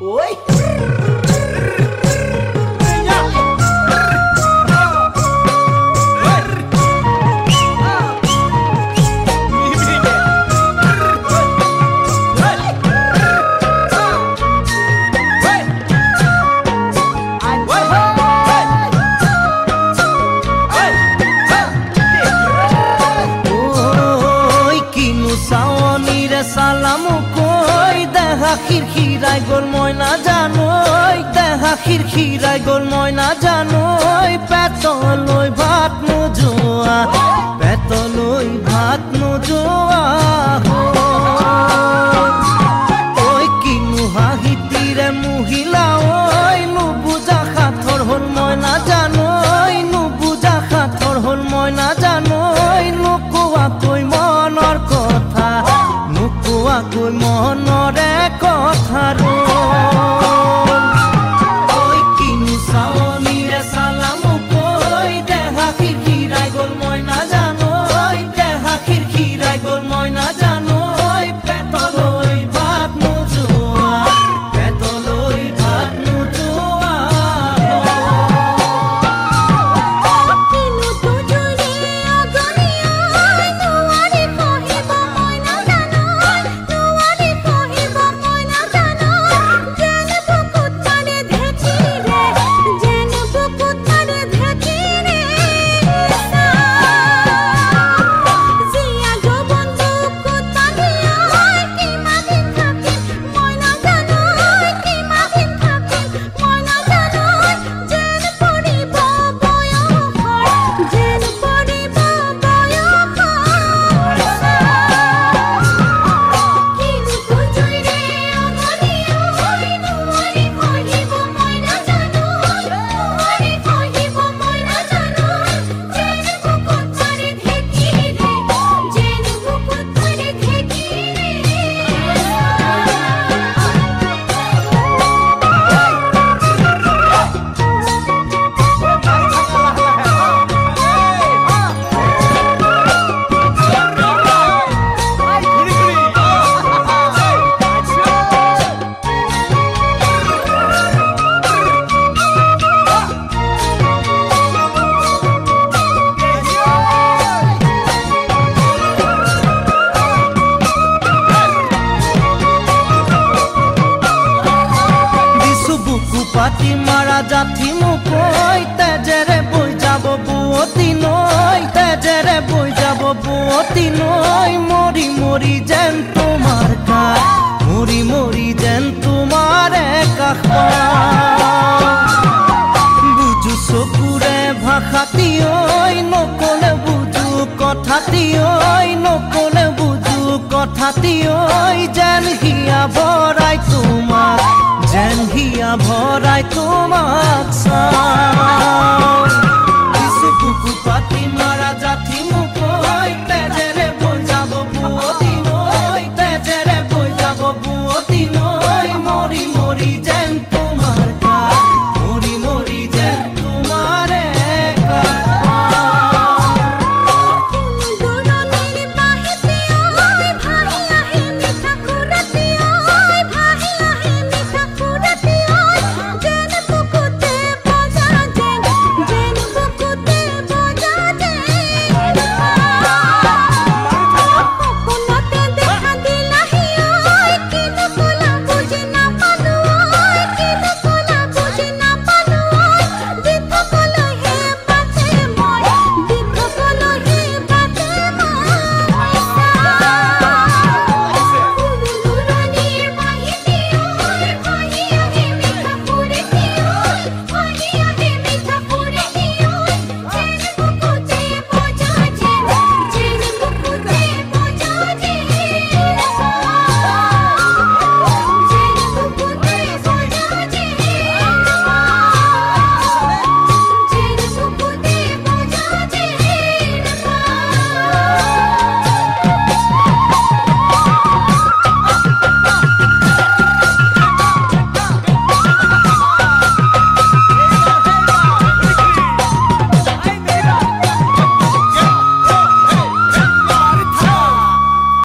Ôi সালামু কই দেখা খিরখিরাই গোল ময়না জানোই দেখা খিরখিরাই গোল ময়না জানোই পেতলই ভাত নোজোয়া পেতলই ভাত নোজোয়া ওই কিনু হাহিতিরে মহিলা ওই নুবুজা খাথর হল ময়না জানোই নুবুজা খাথর হল ময়না জানোই নুকুয়া কই মনৰ কথা কই মনরে কথার ওই কিনু সাওনিরে সালামু কই দেখা খিরখিরাই গোল ময়না জানোই দেখা খিরখিরাই গোল ময়না জানোই পেতলই ভাত নোজোয়া পেতলই ভাত নোজোয়া পাতি মারা জাথি মুকই তেজেরে বই যাব বুয়তি নই তেজেরে বই যাব বুয়তি নই মরি মরি যেন তোমার কাজ মরি মরি যেন তোমার কাষ বুঝু চকুরে ভাষাতি ঐ নকলে বুঝু কথাতি ঐ নকলে বুঝু কথাতি ঐ যেন হিয়া ভৰাই তোমাক যেন হিয়া ভৰাই তোমাক